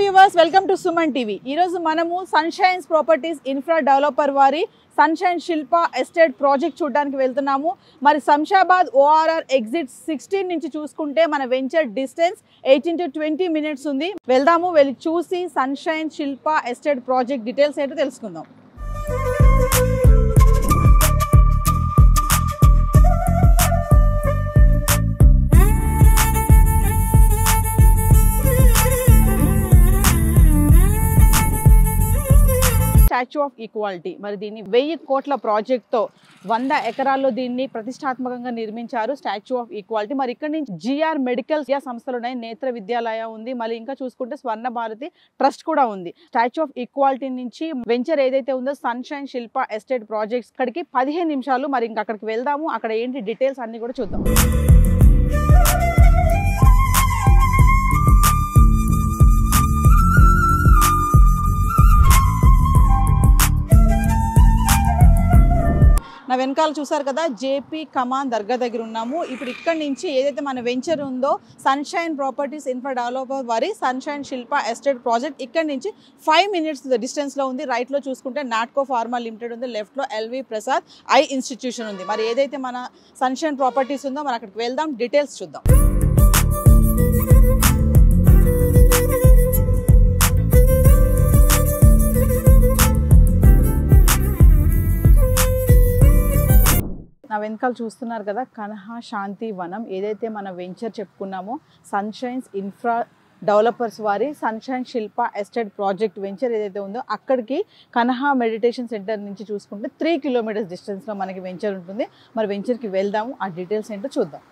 Viewers, welcome to Suman TV. ఈరోజు మనము సన్షైన్స్ properties infra developer వారి సన్షైన్ శిల్ప ఎస్టేట్ ప్రాజెక్ట్ చూడడానికి వెళ్తున్నాము. మరి శంషాబాద్ ORR ఎగ్జిట్ 16 నుంచి చూసుకుంటే మన వెంచర్ డిస్టెన్స్ 18 to 20 minutes ఉంది. వెళ్దాము, వెళ్ళి చూసి సన్షైన్ శిల్ప ఎస్టేట్ ప్రాజెక్ట్ డీటెయిల్స్ ఏంటో తెలుసుకుందాం. స్టాచ్యూ ఆఫ్ ఈక్వాలిటీ, మరి దీన్ని 1000 కోట్ల ప్రాజెక్ట్తో 100 ఎకరాల్లో దీన్ని ప్రతిష్టాత్మకంగా నిర్మించారు. Statue of equality. మరి ఇక్కడ నుంచి GR మెడికల్ సంస్థలు ఉన్నాయి, నేత్ర విద్యాలయ ఉంది, మళ్ళీ ఇంకా చూసుకుంటే స్వర్ణ భారతి ట్రస్ట్ కూడా ఉంది. స్టాచ్యూ ఆఫ్ ఈక్వాలిటీ నుంచి వెంచర్ ఏదైతే ఉందో సన్షైన్ శిల్ప ఎస్టేట్ ప్రాజెక్ట్స్ అక్కడికి 15 నిమిషాలు. మరి ఇంకా అక్కడికి వెళ్దాము, అక్కడ ఏంటి డీటెయిల్స్ అన్ని కూడా చూద్దాం. నా వెనకాల చూసారు కదా, JP కమాన్ దర్గా దగ్గర ఉన్నాము. ఇప్పుడు ఇక్కడ నుంచి ఏదైతే మన వెంచర్ ఉందో సన్షైన్ ప్రాపర్టీస్ ఇన్ఫ్రా డెవలపర్ వారి సన్షైన్ శిల్ప ఎస్టేట్ ప్రాజెక్ట్ ఇక్కడ నుంచి 5 minutes డిస్టెన్స్లో ఉంది. రైట్లో చూసుకుంటే నాట్కో ఫార్మా లిమిటెడ్ ఉంది, లెఫ్ట్లో LV ప్రసాద్ ఐ ఇన్స్టిట్యూషన్ ఉంది. మరి ఏదైతే మన సన్షైన్ ప్రాపర్టీస్ ఉందో మరి అక్కడికి వెళ్దాం, డీటెయిల్స్ చూద్దాం. నా వెనకాల చూస్తున్నారు కదా, కన్హా శాంతి వనం. ఏదైతే మన వెంచర్ చెప్పుకున్నామో సన్షైన్స్ ఇన్ఫ్రా డెవలపర్స్ వారి సన్షైన్ శిల్ప ఎస్టేట్ ప్రాజెక్ట్ వెంచర్ ఏదైతే ఉందో అక్కడికి కన్హా మెడిటేషన్ సెంటర్ నుంచి చూసుకుంటే 3 kilometers డిస్టెన్స్లో మనకి వెంచర్ ఉంటుంది. మరి వెంచర్కి వెళ్దాము, ఆ డీటెయిల్స్ ఏంటో చూద్దాం.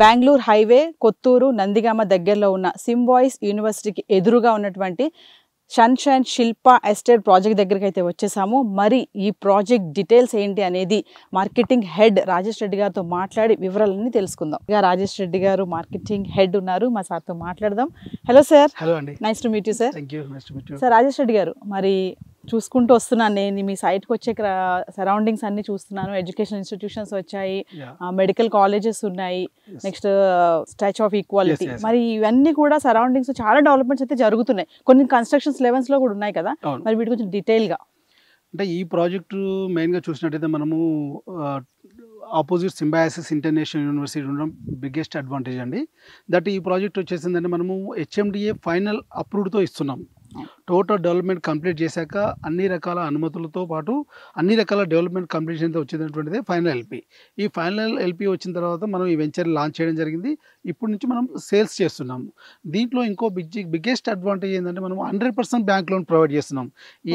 బెంగళూరు హైవే కొత్తూరు నందిగామ దగ్గరలో ఉన్న సింబాయిస్ యూనివర్సిటీకి ఎదురుగా ఉన్నటువంటి సన్షైన్ శిల్ప ఎస్టేట్ ప్రాజెక్ట్ దగ్గరికి అయితే వచ్చేసాము. మరి ఈ ప్రాజెక్ట్ డీటెయిల్స్ ఏంటి అనేది మార్కెటింగ్ హెడ్ రాజేష్ రెడ్డి గారితో మాట్లాడి వివరాలన్నీ తెలుసుకుందాం. ఇక రాజేష్ రెడ్డి గారు మార్కెటింగ్ హెడ్ ఉన్నారు, మా సార్తో మాట్లాడదాం. Hello sir. హలో అండి. Nice to meet you sir. Thank you. Nice to meet you. Sir, Rajesh Reddy గారు, మరి చూసుకుంటూ వస్తున్నాను నేను మీ సైట్కి వచ్చే సరౌండింగ్స్ అన్ని చూస్తున్నాను. ఎడ్యుకేషన్ ఇన్స్టిట్యూషన్స్ వచ్చాయి, మెడికల్ కాలేజెస్ ఉన్నాయి, నెక్స్ట్ స్టాచ్యూ ఆఫ్ ఈక్వాలిటీ. మరి ఇవన్నీ కూడా సరౌండింగ్స్ చాలా డెవలప్మెంట్స్ అయితే జరుగుతున్నాయి. కొన్ని కన్స్ట్రక్షన్స్ లెవెల్స్లో కూడా ఉన్నాయి కదా, మరి వీటి కొంచెం డీటెయిల్గా. అంటే ఈ ప్రాజెక్టు మెయిన్గా చూసినట్టయితే మనము ఆపోజిట్ సింబయాసిస్ ఇంటర్నేషనల్ యూనివర్సిటీ ఉండడం బిగ్గెస్ట్ అడ్వాంటేజ్ అండి. దట్ ఈ ప్రాజెక్ట్ వచ్చేసిందంటే మనము HMDA ఫైనల్ అప్రూవ్డ్తో ఇస్తున్నాం. టోటల్ డెవలప్మెంట్ కంప్లీట్ చేశాక అన్ని రకాల అనుమతులతో పాటు అన్ని రకాల డెవలప్మెంట్ కంప్లీషన్తో వచ్చేటటువంటిది ఫైనల్ LP. ఈ ఫైనల్ LP వచ్చిన తర్వాత మనం ఈ వెంచర్ లాంచ్ చేయడం జరిగింది. ఇప్పటి నుంచి మనం సేల్స్ చేస్తున్నాము. దీంట్లో ఇంకో బిగ్గెస్ట్ అడ్వాంటేజ్ ఏంటంటే మనం 100% బ్యాంక్ లోన్ ప్రొవైడ్ చేస్తున్నాం.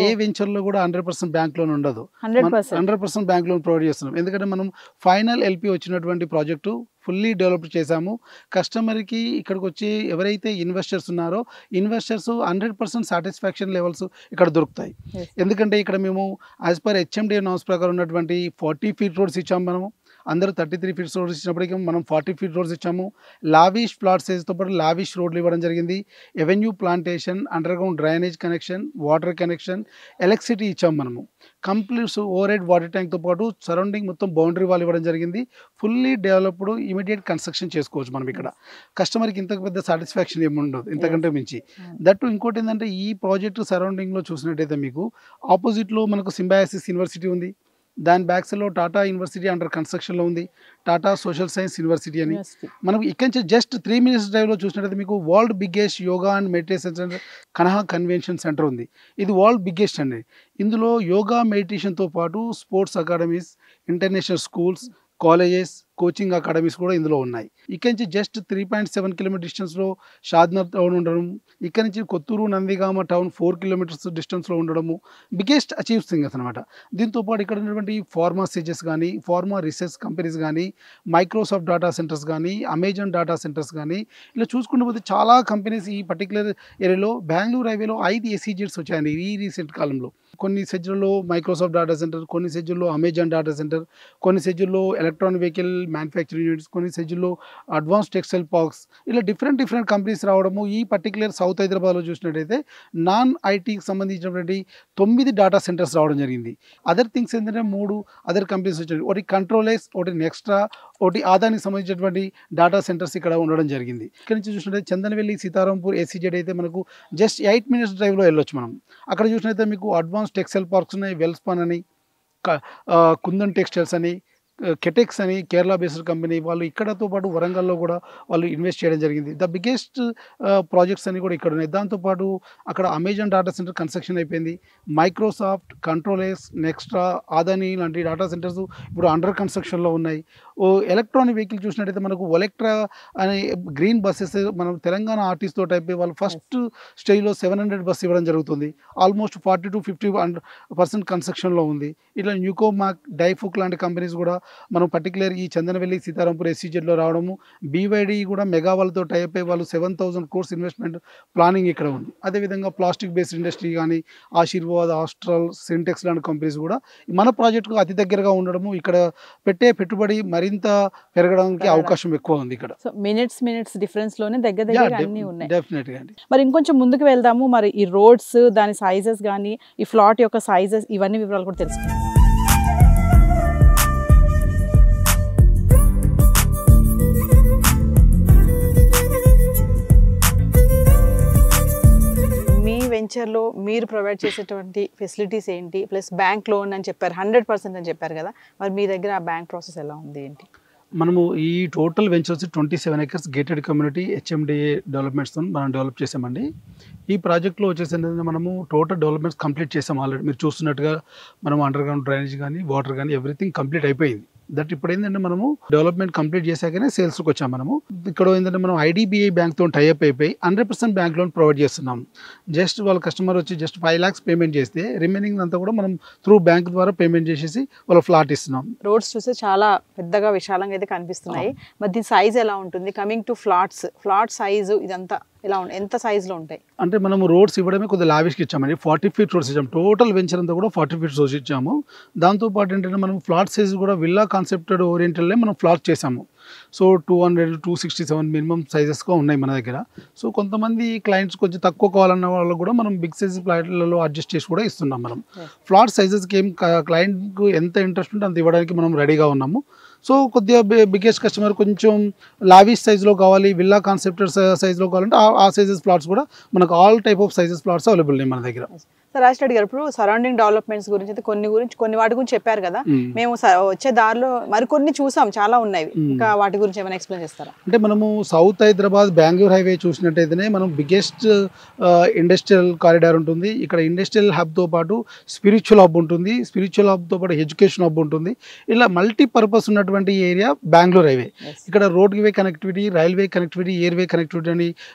ఏ వెంచర్లో కూడా 100% బ్యాంక్ లోన్ ఉండదు, 100% బ్యాంక్ లోన్ ప్రొవైడ్ చేస్తున్నాం. ఎందుకంటే మనం ఫైనల్ LP వచ్చినటువంటి ప్రాజెక్టు ఫుల్లీ డెవలప్ చేశాము. కస్టమర్కి ఇక్కడికి వచ్చి ఎవరైతే ఇన్వెస్టర్స్ ఉన్నారో ఇన్వెస్టర్స్ 100% సాటిస్ఫాక్షన్ లెవెల్స్ ఇక్కడ దొరుకుతాయి. ఎందుకంటే ఇక్కడ మేము యాజ్ పర్ HMDA నామ్స్ ప్రకారం ఉన్నటువంటి 40 feet రోడ్స్ ఇచ్చాము. మనము అందరూ 33 feet రోడ్స్ ఇచ్చినప్పటికీ మనం 40 feet రోడ్స్ ఇచ్చాము. లావిష్ ప్లాట్ సైజ్తో పాటు లావిష్ రోడ్లు ఇవ్వడం జరిగింది. Avenue plantation, underground drainage connection, water connection, electricity ఇచ్చాము. మనము కంప్లీట్ ఓవర్ హెడ్ వాటర్ ట్యాంక్తో పాటు సరౌండింగ్ మొత్తం బౌండరీ వాల్ ఇవ్వడం జరిగింది. ఫుల్లీ డెవలప్డ్ ఇమీడియట్ కన్స్ట్రక్షన్ చేసుకోవచ్చు మనం ఇక్కడ. కస్టమర్కి ఇంతకు పెద్ద సాటిస్ఫాక్షన్ ఏమి ఉండదు ఇంతకంటే మించి. దట్టు ఇంకోటి ఏంటంటే ఈ ప్రాజెక్టు సరౌండింగ్లో చూసినట్టయితే మీకు ఆపోజిట్లో మనకు సింబయాసిస్ యూనివర్సిటీ ఉంది, దాని బ్యాక్ సైడ్లో టాటా యూనివర్సిటీ అండర్ కన్స్ట్రక్షన్లో ఉంది, టాటా సోషల్ సైన్స్ యూనివర్సిటీ అని. మనకు ఇక్కడి నుంచి జస్ట్ 3 minutes డ్రైవ్లో చూసినట్టయితే మీకు world biggest yoga and meditation centre Kanha convention centre ఉంది. ఇది వరల్డ్ బిగ్గెస్ట్ అండి. ఇందులో యోగా మెడిటేషన్తో పాటు sports academies, international schools, colleges, coaching academies కూడా ఇందులో ఉన్నాయి. ఇక్కడి నుంచి జస్ట్ 3.7 km డిస్టెన్స్లో షాద్నగర్ టౌన్ ఉండడం, ఇక్కడ నుంచి కొత్తూరు నందిగామ టౌన్ 4 kilometers డిస్టెన్స్లో ఉండడము బిగ్గెస్ట్ అచీవ్ థింగ్స్ అనమాట. దీంతోపాటు ఇక్కడ ఉన్నటువంటి ఫార్మా సేజెస్ కానీ, ఫార్మా రీసెర్చ్ కంపెనీస్ కానీ, మైక్రోసాఫ్ట్ డేటా సెంటర్స్ కానీ, అమెజాన్ డేటా సెంటర్స్ కానీ, ఇలా చూసుకుంటూ పోతే చాలా కంపెనీస్ ఈ పర్టికులర్ ఏరియాలో బెంగళూరు హైవేలో 5 SEZs వచ్చాయండి ఈ రీసెంట్ కాలంలో. కొన్ని సెజ్లలో మైక్రోసాఫ్ట్ డేటా సెంటర్, కొన్ని సెజ్ల్లో అమెజాన్ డేటా సెంటర్, కొన్ని సెజ్ల్లో ఎలక్ట్రానిక్ వెహికల్ మ్యానుఫ్యాక్చరింగ్ యూనిట్స్, కొన్ని సెజ్లో అడ్వాన్స్ టెక్స్టైల్ పార్క్స్, ఇలా డిఫరెంట్ కంపెనీస్ రావడము. ఈ పర్టికులర్ సౌత్ హైదరాబాద్లో చూసినట్టయితే నాన్ ఐటీకి సంబంధించినటువంటి 9 డేటా సెంటర్స్ రావడం జరిగింది. అదర్ థింగ్స్ ఏంటంటే 3 అదర్ కంపెనీస్ వచ్చాయి. ఒకటి కంట్రోలెక్స్, ఒకటి నెక్స్ట్రా, ఒకటి ఆదానికి సంబంధించినటువంటి డేటా సెంటర్స్ ఇక్కడ ఉండడం జరిగింది. ఇక్కడ నుంచి చూసినట్టయితే చందనవెల్లి, సీతారాంపూర్, SEZ అయితే మనకు జస్ట్ 8 minutes డ్రైవ్లో వెళ్ళొచ్చు మనం. అక్కడ చూసినట్టయితే మీకు అడ్వాన్స్ టెక్స్టైల్ పార్క్స్ ఉన్నాయి, వెల్స్పాన్ అని, కుందన్ టెక్స్టైల్స్ అని, కెటెక్స్ అని కేరళ బేస్డ్ కంపెనీ వాళ్ళు, ఇక్కడతో పాటు వరంగల్లో కూడా వాళ్ళు ఇన్వెస్ట్ చేయడం జరిగింది. ద బిగ్గెస్ట్ ప్రాజెక్ట్స్ అన్ని కూడా ఇక్కడ ఉన్నాయి. దాంతోపాటు అక్కడ అమెజాన్ డేటా సెంటర్ కన్స్ట్రక్షన్ అయిపోయింది. మైక్రోసాఫ్ట్, కంట్రోలెక్స్, నెక్స్ట్రా, ఆదాని లాంటి డేటా సెంటర్స్ ఇప్పుడు అండర్ కన్స్ట్రక్షన్లో ఉన్నాయి. ఎలక్ట్రానిక్ వెహికల్ చూసినట్టయితే మనకు ఒలెక్ట్రా అనే గ్రీన్ బస్సెస్ మనం తెలంగాణ ఆర్టీస్తో అయిపోయి వాళ్ళు ఫస్ట్ స్టేజ్లో 700 బస్ ఇవ్వడం జరుగుతుంది. ఆల్మోస్ట్ 40 to 50% కన్స్ట్రక్షన్లో ఉంది. ఇట్లా న్యూకోమాక్, డైఫుక్ లాంటి కంపెనీస్ కూడా మనం పర్టికులర్ ఈ చందనవెల్లి, సీతారాంపూర్, SEZలో రావడము. BYD కూడా మెగా వాళ్ళతో టైప్ అయ్యి వాళ్ళు 7,000 crores ఇన్వెస్ట్మెంట్ ప్లానింగ్ ఇక్కడ ఉంది. అదేవిధంగా ప్లాస్టిక్ బేస్డ్ ఇండస్ట్రీ కానీ ఆశీర్వాద్, ఆస్ట్రల్, సింటెక్స్ లాంటి కంపెనీస్ కూడా మన ప్రాజెక్టుకు అతి దగ్గరగా ఉండడము, ఇక్కడ పెట్టే పెట్టుబడి మరింత పెరగడానికి అవకాశం ఎక్కువ ఉంది ఇక్కడ. సో మినిట్స్ డిఫరెన్స్ లోనే దగ్గర అన్ని ఉన్నాయి. డెఫినెట్గా అండి. మరి ఇంకొంచెం ముందుకు వెళ్దాము. మరి ఈ రోడ్స్, దాని సైజెస్ కానీ, ఈ ఫ్లాట్ యొక్క సైజెస్, ఇవన్నీ వివరాలు కూడా తెలుసుకుందాం. వెంచర్లో మీరు ప్రొవైడ్ చేసేటువంటి ఫెసిలిటీస్ ఏంటి, ప్లస్ బ్యాంక్ లోన్ అని చెప్పారు, 100% అని చెప్పారు కదా, మరి మీ దగ్గర ఆ బ్యాంక్ ప్రాసెస్ ఎలా ఉంది ఏంటి? మనము ఈ total ventures 27 acres gated community HMDA డెవలప్మెంట్స్తో మనం డెవలప్ చేసామండి. ఈ ప్రాజెక్ట్లో వచ్చేసి మనము టోటల్ డెవలప్మెంట్స్ కంప్లీట్ చేసాం ఆల్రెడీ. మీరు చూస్తున్నట్టుగా మనం అండర్ గ్రౌండ్ డ్రైనేజ్ కానీ, వాటర్ కానీ ఎవ్రీథింగ్ కంప్లీట్ అయిపోయింది. దట్ ఇప్పుడు ఏంటంటే మనము డెవలప్మెంట్ కంప్లీట్ చేశాకనే సేల్స్కి వచ్చాం. మనము ఇక్కడ ఏంటంటే మనం IDBI బ్యాంక్తో టైఅప్ అయిపోయి 100% బ్యాంక్ లోన్ ప్రొవైడ్ చేస్తున్నాం. జస్ట్ వాళ్ళ కస్టమర్ వచ్చి జస్ట్ 5 lakhs పేమెంట్ చేస్తే రిమైనింగ్ అంతా కూడా మనం త్రూ బ్యాంక్ ద్వారా పేమెంట్ చేసేసి వాళ్ళ ఫ్లాట్ ఇస్తున్నాం. రోడ్స్ చూస్తే చాలా పెద్దగా విశాలంగా అయితే కనిపిస్తున్నాయి. మరి దీని సైజ్ ఎలా ఉంటుంది? కమింగ్ టు ఫ్లాట్ సైజు ఇదంతా ఎలా ఉంటుంది, ఎంత సైజులో ఉంటాయి? అంటే మనము రోడ్స్ ఇవ్వడమే కొద్దిగా లావిష్కి ఇచ్చామండి. 40 feet రోడ్స్ ఇచ్చాము. టోటల్ వెంచర్ అంతా కూడా 40 feet రోడ్స్ ఇచ్చాము. దాంతోపాటు ఏంటంటే మనం ఫ్లాట్ సైజ్ కూడా విల్లా కాన్సెప్టెడ్ ఓరియంటెడ్లే మనం ఫ్లాట్ చేసాము. సో 200 to 267 మినిమం సైజెస్గా ఉన్నాయి మన దగ్గర. సో కొంతమంది క్లయింట్స్ కొంచెం తక్కువ కావాలన్న వాళ్ళు కూడా మనం బిగ్ సైజ్ ఫ్లాట్లలో అడ్జస్ట్ చేసి కూడా ఇస్తున్నాం. మనం ఫ్లాట్ సైజెస్కి ఏం క్లయింట్కు ఎంత ఇంట్రెస్ట్ ఉంటే అంత ఇవ్వడానికి మనం రెడీగా ఉన్నాము. సో కొద్దిగా బిగ్గెస్ట్ కస్టమర్ కొంచెం లావిష్ సైజ్లో కావాలి, విల్లా కాన్సెప్టెడ్ సైజ్లో కావాలంటే ఆ సైజెస్ ప్లాట్స్ కూడా మనకు all type of sizes plots available ఉన్నాయి మన దగ్గర. సార్ రాజ్ రెడ్డి గారు, ఇప్పుడు సరౌండింగ్ డెవలప్మెంట్స్ గురించి అయితే కొన్ని వాటి గురించి చెప్పారు కదా, మేము వచ్చే దారిలో మరికొన్ని చూసాం, చాలా ఉన్నాయి, ఇంకా వాటి గురించి ఏమైనా ఎక్స్ప్లెయిన్ చేస్తారా? అంటే మనము సౌత్ హైదరాబాద్ బెంగళూరు హైవే చూసినట్టయితేనే మనం బిగ్గెస్ట్ ఇండస్ట్రియల్ కారిడార్ ఉంటుంది. ఇక్కడ ఇండస్ట్రియల్ హబ్తో పాటు స్పిరిచువల్ హబ్ ఉంటుంది, స్పిరిచువల్ హబ్తో పాటు ఎడ్యుకేషన్ హబ్ ఉంటుంది. ఇలా మల్టీపర్పస్ ఉన్నటువంటి ఏరియా బెంగళూరు హైవే. ఇక్కడ రోడ్ వే connectivity, railway connectivity, airway connectivity అని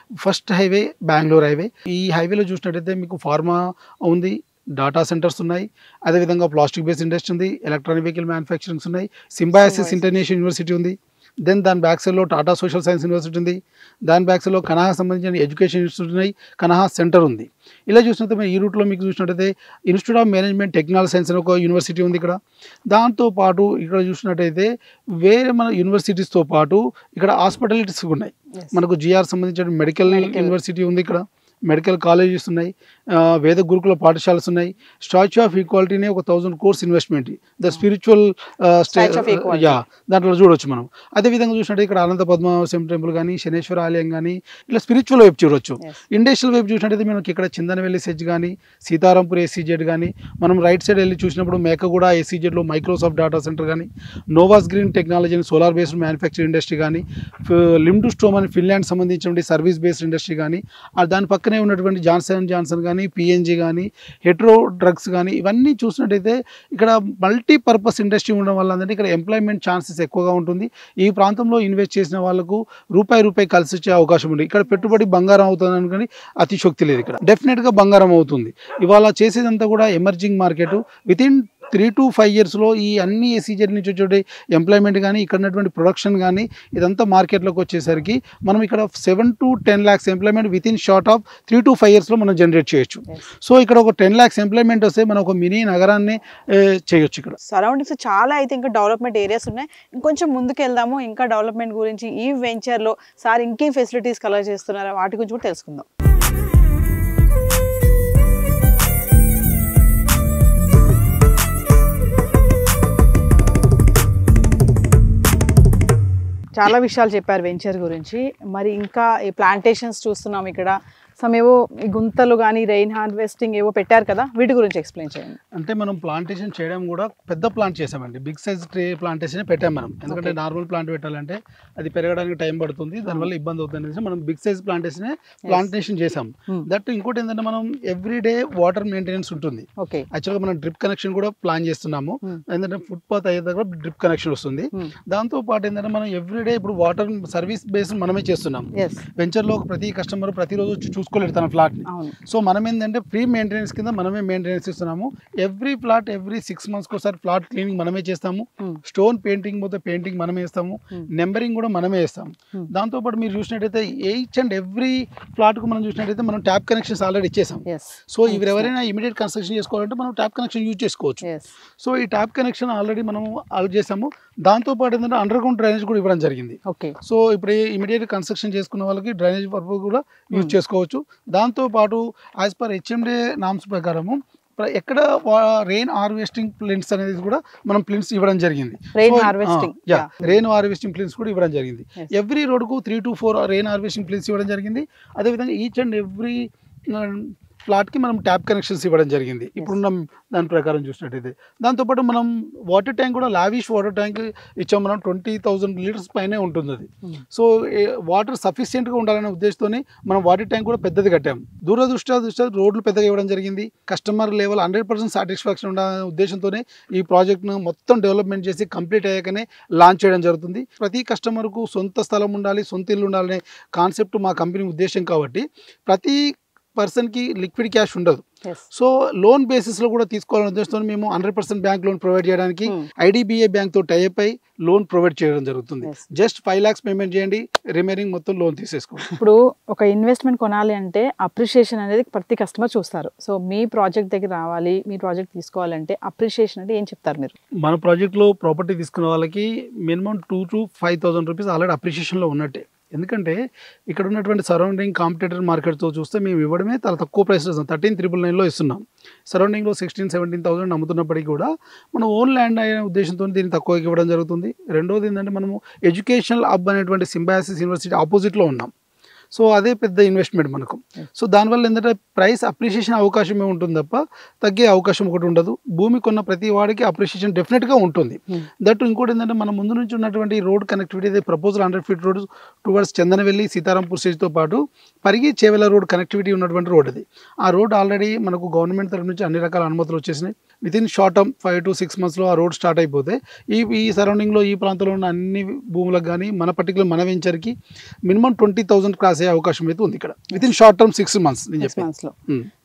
ఫస్ట్ హైవే బెంగళూరు హైవే. ఈ హైవేలో చూసినట్టయితే మీకు ఫార్మా ఉంది, డాటా సెంటర్స్ ఉన్నాయి, అదేవిధంగా ప్లాస్టిక్ బేస్డ్ ఇండస్ట్రీ ఉంది, ఎలక్ట్రానిక్ వెహికల్ మ్యానుఫ్యాక్చరింగ్స్ ఉన్నాయి, సింబయాసిస్ ఇంటర్నేషనల్ యూనివర్సిటీ ఉంది, దెన్ దాని బ్యాక్ సైడ్లో టాటా సోషల్ సైన్స్ యూనివర్సిటీ ఉంది, దాని బ్యాక్ సైడ్లో కనహా సంబంధించిన ఎడ్యుకేషన్ ఇన్స్టిట్యూట్ ఉన్నాయి, కనహా సెంటర్ ఉంది. ఇలా చూసినట్టు ఈ రూట్లో మీకు చూసినట్టయితే institute of management technology science అని ఒక యూనివర్సిటీ ఉంది ఇక్కడ. దాంతోపాటు ఇక్కడ చూసినట్టయితే వేరే మన యూనివర్సిటీస్తో పాటు ఇక్కడ హాస్పిటాలిటీస్ ఉన్నాయి. మనకు GR సంబంధించిన మెడికల్ యూనివర్సిటీ ఉంది, ఇక్కడ మెడికల్ కాలేజెస్ ఉన్నాయి, వేద గురుకుల పాఠశాలలు ఉన్నాయి. స్టాచ్యూ ఆఫ్ ఈక్వాలిటీనే ఒక 1000 crores ఇన్వెస్ట్మెంట్, ద స్పిరిచువల్ దాంట్లో చూడవచ్చు మనం. అదేవిధంగా చూసినట్టు ఇక్కడ అనంత పద్మనాభ టెంపుల్ కానీ, శనేశ్వర ఆలయం కానీ, ఇట్లా స్పిరిచువల్ వైపు చూడవచ్చు. ఇండస్ట్రియల్ వైపు చూసినట్టయితే మనకి ఇక్కడ చందనవెల్లి సెజ్ కానీ, సీతారాంపూర్ SEZ కానీ, మనం రైట్ సైడ్ వెళ్ళి చూసినప్పుడు మేకగూడ SEZలో మైక్రోసాఫ్ట్ డేటా సెంటర్ కానీ, నోవాస్ గ్రీన్ టెక్నాలజీ అని సోలార్ బేస్డ్ మ్యానుఫ్యాక్చరింగ్ ఇండస్ట్రీ కానీ, లిమ్డుస్టోమ్ అని ఫిన్లాండ్ సంబంధించిన సర్వీస్ బేస్డ్ ఇండస్ట్రీ కానీ, దాని పక్కనే ఉన్నటువంటి జాన్సన్ కానీ, PNG కానీ, హెట్రో డ్రగ్స్ కానీ, ఇవన్నీ చూసినట్టయితే ఇక్కడ మల్టీపర్పస్ ఇండస్ట్రీ ఉండడం వల్ల అంటే ఇక్కడ ఎంప్లాయ్మెంట్ ఛాన్సెస్ ఎక్కువగా ఉంటుంది. ఈ ప్రాంతంలో ఇన్వెస్ట్ చేసిన వాళ్ళకు రూపాయి కలిసి వచ్చే అవకాశం ఉంది. ఇక్కడ పెట్టుబడి బంగారం అవుతుంది అనుకుని అతిశోక్తి లేదు. ఇక్కడ డెఫినెట్గా బంగారం అవుతుంది. ఇవాళ చేసేదంతా కూడా ఎమర్జింగ్ మార్కెట్. వితిన్ 3 to 5 yearsలో ఈ అన్ని SEZ నుంచి వచ్చే ఎంప్లాయ్మెంట్ కానీ ఇక్కడ ఉన్నటువంటి ప్రొడక్షన్ కానీ ఇదంతా మార్కెట్లోకి వచ్చేసరికి మనం ఇక్కడ 7 to 10 lakhs employment with in short of 3 to 5 yearsలో మనం జనరేట్ చేయొచ్చు. సో ఇక్కడ ఒక 10 lakhs ఎంప్లాయ్మెంట్ వస్తే మనం ఒక మినీ నగరాన్ని చేయొచ్చు. ఇక్కడ సరౌండింగ్స్ చాలా అయితే ఇంకా డెవలప్మెంట్ ఏరియాస్ ఉన్నాయి. ఇంకొంచెం ముందుకు వెళ్దాము. ఇంకా డెవలప్మెంట్ గురించి ఈ వెంచర్లో సార్ ఇంకేం ఫెసిలిటీస్ కలర్ చేస్తున్నారో వాటి గురించి కూడా తెలుసుకుందాం. చాలా విషయాలు చెప్పారు వెంచర్ గురించి. మరి ఇంకా ఈ ప్లాంటేషన్స్ చూస్తున్నాం ఇక్కడ. ఏవో ఈ గుంతలు కానీ రెయిన్ హార్వెస్టింగ్ ఏవో పెట్టారు కదా, వీటి గురించి ఎక్స్ప్లెయిన్ చేయండి. అంటే మనం ప్లాంటేషన్ చేయడం కూడా పెద్ద ప్లాంట్ చేసామండి. బిగ్ సైజ్ ట్రీ ప్లాంటేషన్ పెట్టాం మనం. ఎందుకంటే నార్మల్ ప్లాంట్ పెట్టాలంటే అది పెరగడానికి టైం పడుతుంది, దానివల్ల ఇబ్బంది అవుతుంది. మనం బిగ్ సైజ్ ప్లాంటేషన్ చేసాం. దట్ ఇంకోటి ఏంటంటే మనం ఎవ్రీడే వాటర్ మెయింటెనెన్స్ ఉంటుంది. యాక్చువల్గా మనం డ్రిప్ కనెక్షన్ కూడా ప్లాన్ చేస్తున్నాము. ఎందుకంటే ఫుట్పాత్ అయ్యే దగ్గర డ్రిప్ కనెక్షన్ వస్తుంది. దాంతో పాటు ఏంటంటే మనం ఎవ్రీడే ఇప్పుడు వాటర్ సర్వీస్ బేస్ మనమే చేస్తున్నాం. వెంచర్లో ప్రతి కస్టమర్ ప్రతిరోజు చూసుకోలేదు తన ఫ్లాట్ ని. సో మనం ఏంటంటే ఫ్రీ మెయింటెనెన్స్ కింద మనమే మెయింటెనెన్స్ ఇస్తున్నాము. ఎవ్రీ 6 months ఒకసారి ఫ్లాట్ క్లీనింగ్ మనమే చేస్తాము. స్టోన్ పెయింటింగ్ పోతే పెయింటింగ్ మనమే వేస్తాము. నెంబరింగ్ కూడా మనమే వేస్తాము. దాంతో పాటు మీరు చూసినట్టయితే ఈచ్ అండ్ ఎవ్రీ ఫ్లాట్ కు మనం చూసినట్టయితే మనం ట్యాప్ కనెక్షన్స్ ఆల్రెడీ ఇచ్చేసాం. సో ఇవి ఎవరైనా ఇమీడియట్ కన్స్ట్రక్షన్ చేసుకోవాలంటే మనం ట్యాప్ కనెక్షన్ యూజ్ చేసుకోవచ్చు. సో ఈ ట్యాప్ కనెక్షన్ ఆల్రెడీ మనం అలర్ట్ చేసాము. దాంతో పాటు ఏంటంటే అండర్ గ్రౌండ్ డ్రైనేజ్ కూడా ఇవ్వడం జరిగింది. సో ఇప్పుడు ఇమీడియట్ కన్స్ట్రక్షన్ చేసుకున్న వాళ్ళకి డ్రైనేజ్ పర్పస్ కూడా యూజ్ చేసుకోవచ్చు. దాంతో పాటు యాజ్ పర్ HMD నామ్స్ ప్రకారము ఎక్కడ రెయిన్ హార్వెస్టింగ్ ప్లింట్స్ అనేది కూడా మనం ప్లింట్స్ ఇవ్వడం జరిగింది. రెయిన్ హార్వెస్టింగ్ ప్లింట్స్ కూడా ఇవ్వడం జరిగింది. ఎవ్రీ రోడ్కు 3 to 4 రెయిన్ హార్వెస్టింగ్ ప్లింట్స్ ఇవ్వడం జరిగింది. అదేవిధంగా ఈచ్ అండ్ ఎవ్రీ ఫ్లాట్కి మనం ట్యాప్ కనెక్షన్స్ ఇవ్వడం జరిగింది ఇప్పుడున్న దాని ప్రకారం చూసినట్టయితే. దాంతోపాటు మనం వాటర్ ట్యాంక్ కూడా లావిష్ వాటర్ ట్యాంక్ ఇచ్చాం. మనం 20,000 liters పైనే ఉంటుంది అది. సో వాటర్ సఫిషియెంట్గా ఉండాలనే ఉద్దేశంతోనే మనం వాటర్ ట్యాంక్ కూడా పెద్దది కట్టాము. దూరదృష్ట్యా రోడ్లు పెద్దగా ఇవ్వడం జరిగింది. కస్టమర్ లెవెల్ 100% సాటిస్ఫాక్షన్ ఉండాలనే ఉద్దేశంతోనే ఈ ప్రాజెక్ట్ను మొత్తం డెవలప్మెంట్ చేసి కంప్లీట్ అయ్యాకనే లాంచ్ చేయడం జరుగుతుంది. ప్రతి కస్టమర్కు సొంత స్థలం ఉండాలి, సొంత ఇల్లు ఉండాలనే కాన్సెప్ట్ మా కంపెనీ ఉద్దేశం కాబట్టి ప్రతి పర్సన్కి లిక్విడ్ క్యాష్ ఉండదు. సో లోన్ బేసిస్లో కూడా తీసుకోవాలని ఉద్దేశంతో మేము 100% బ్యాంక్ లోన్ ప్రొవైడ్ చేయడానికి IDBI బ్యాంక్ తో టైప్ అయి లోన్ ప్రొవైడ్ చేయడం జరుగుతుంది. జస్ట్ 5 lakhs పేమెంట్ చేయండి, రిమైనింగ్ మొత్తం లోన్ తీసేసుకోండి. ఇప్పుడు ఒక ఇన్వెస్ట్మెంట్ కొనాలి అంటే అప్రిషియేషన్ అనేది ప్రతి కస్టమర్ చూస్తారు. సో మీ ప్రాజెక్ట్ దగ్గర రావాలి, మీ ప్రాజెక్ట్ తీసుకోవాలంటే అప్రిషియేషన్ అంటే ఏం చెప్తారు మీరు? మన ప్రాజెక్ట్లో ప్రాపర్టీ తీసుకున్న వాళ్ళకి మినిమం 2,000 to 5,000 rupees ఆల్రెడీ అప్రిషియేషన్లో ఉన్నట్టే. ఎందుకంటే ఇక్కడ ఉన్నటువంటి సరౌండింగ్ కాంపిటేటర్ మార్కెట్తో చూస్తే మేము ఇవ్వడమే చాలా తక్కువ ప్రైస్లో 13,999లో ఇస్తున్నాం. సరౌండింగ్లో 16,000-17,000 అమ్ముతున్నప్పటికీ కూడా మనం ఓన్ ల్యాండ్ అనే ఉద్దేశంతో దీన్ని తక్కువకి ఇవ్వడం జరుగుతుంది. రెండోది ఏంటంటే మనము ఎడ్యుకేషనల్ హబ్ అనేటువంటి సింబయాసిస్ యూనివర్సిటీ ఆపోజిట్లో ఉన్నాం. సో అదే పెద్ద ఇన్వెస్ట్మెంట్ మనకు. సో దానివల్ల ఏంటంటే ప్రైస్ అప్రిషియేషన్ అవకాశమే ఉంటుంది తప్ప తగ్గే అవకాశం ఒకటి ఉండదు. భూమి కొన్న ప్రతి వాడికి అప్రిషియేషన్ డెఫినెట్గా ఉంటుంది. దట్ ఇంకోటి ఏంటంటే మన ముందు నుంచి ఉన్నటువంటి road connectivity proposal 100 feet road towards Chandanavelli Sitarampur స్టేజ్తో పాటు పరిగి చేవెల రోడ్ కనెక్టివిటీ ఉన్నటువంటి రోడ్ అది. ఆ రోడ్ ఆల్రెడీ మనకు గవర్నమెంట్ తరఫు నుంచి అన్ని రకాల అనుమతులు వచ్చేసినాయి. వితిన్ షార్ట్ టర్మ్ 5 to 6 monthsలో ఆ రోడ్ స్టార్ట్ అయిపోతే ఈ సరౌండింగ్లో ఈ ప్రాంతంలో ఉన్న అన్ని భూములకు కానీ మన పర్టికులర్ మన వెంచర్కి మినిమం 20,000 క్రాస్ అయ్యే అవకాశం అయితే ఉంది ఇక్కడ within short term 6 months.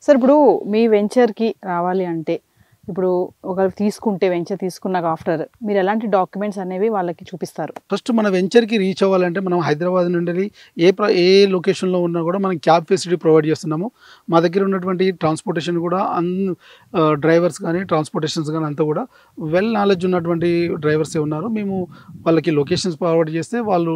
Sir ఇప్పుడు మీ వెంచర్కి రావాలి అంటే ఇప్పుడు ఒకరు తీసుకుంటే వెంచర్ తీసుకున్నాక ఆఫ్టర్ మీరు ఎలాంటి డాక్యుమెంట్స్ అనేవి వాళ్ళకి చూపిస్తారు? ఫస్ట్ మన వెంచర్కి రీచ్ అవ్వాలంటే మనం హైదరాబాద్ నుండి ఏ లొకేషన్లో ఉన్నా కూడా మనం క్యాబ్ ఫెసిలిటీ ప్రొవైడ్ చేస్తున్నాము. మా దగ్గర ఉన్నటువంటి ట్రాన్స్పోర్టేషన్ కూడా డ్రైవర్స్ కానీ ట్రాన్స్పోర్టేషన్స్ కానీ అంతా కూడా వెల్ నాలెడ్జ్ ఉన్నటువంటి డ్రైవర్సే ఉన్నారు. మేము వాళ్ళకి లొకేషన్స్ ప్రొవైడ్ చేస్తే వాళ్ళు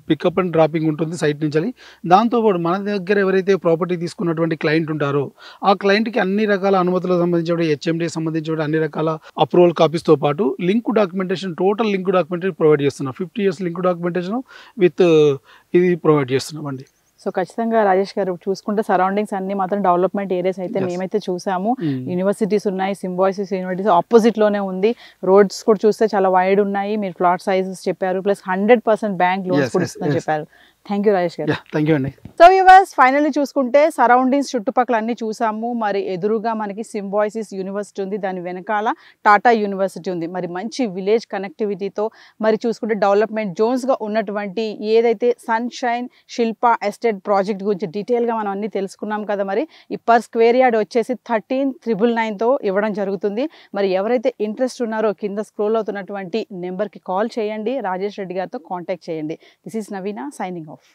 పికప్ అండ్ డ్రాపింగ్ ఉంటుంది సైట్ నుంచి. దాంతోపాటు మన దగ్గర ఎవరైతే ప్రాపర్టీ తీసుకున్నటువంటి క్లయింట్ ఉంటారో ఆ క్లయింట్కి అన్ని రకాల అనుమతులకు సంబంధించిన HMD సంబంధించిన అన్ని రకాల అప్రూవల్ కాపీస్తో పాటు link documentation total link documentation provide చేస్తున్నాం. 50 years లింక్ డాక్యుమెంటేషన్ విత్ ఇది ప్రొవైడ్ చేస్తున్నాం అండి. సో ఖచ్చితంగా రాజేష్ గారు చూసుకుంటే సరౌండింగ్స్ అన్ని మాత్రం డెవలప్మెంట్ ఏరియాస్ అయితే మేమైతే చూసాము. యూనివర్సిటీస్ ఉన్నాయి, సింబాయిసిస్ యూనివర్సిటీస్ ఆపోజిట్లోనే ఉంది. రోడ్స్ కూడా చూస్తే చాలా వైడ్ ఉన్నాయి. మీరు ప్లాట్ సైజెస్ చెప్పారు, ప్లస్ 100% బ్యాంక్ లోన్స్ కూడా ఇస్తుందని చెప్పారు. థ్యాంక్ యూ రాజేష్ గారు. థ్యాంక్ యూ అండి. సో వ్యూవర్స్, ఫైనల్లీ చూసుకుంటే సరౌండింగ్స్ చుట్టుపక్కల అన్ని చూసాము. మరి ఎదురుగా మనకి సింబాయిసిస్ యూనివర్సిటీ ఉంది, దాని వెనకాల టాటా యూనివర్సిటీ ఉంది. మరి మంచి విలేజ్ కనెక్టివిటీతో మరి చూసుకుంటే డెవలప్మెంట్ జోన్స్గా ఉన్నటువంటి ఏదైతే సన్షైన్ శిల్ప ఎస్టేట్ ప్రాజెక్ట్ గురించి డీటెయిల్గా మనం అన్ని తెలుసుకున్నాం కదా. మరి ఈ పర్ స్క్వేర్ యార్డ్ వచ్చేసి 13,999తో ఇవ్వడం జరుగుతుంది. మరి ఎవరైతే ఇంట్రెస్ట్ ఉన్నారో కింద స్క్రోల్ అవుతున్నటువంటి నెంబర్కి కాల్ చేయండి, రాజేష్ రెడ్డి గారితో కాంటాక్ట్ చేయండి. This is Naveena signing of.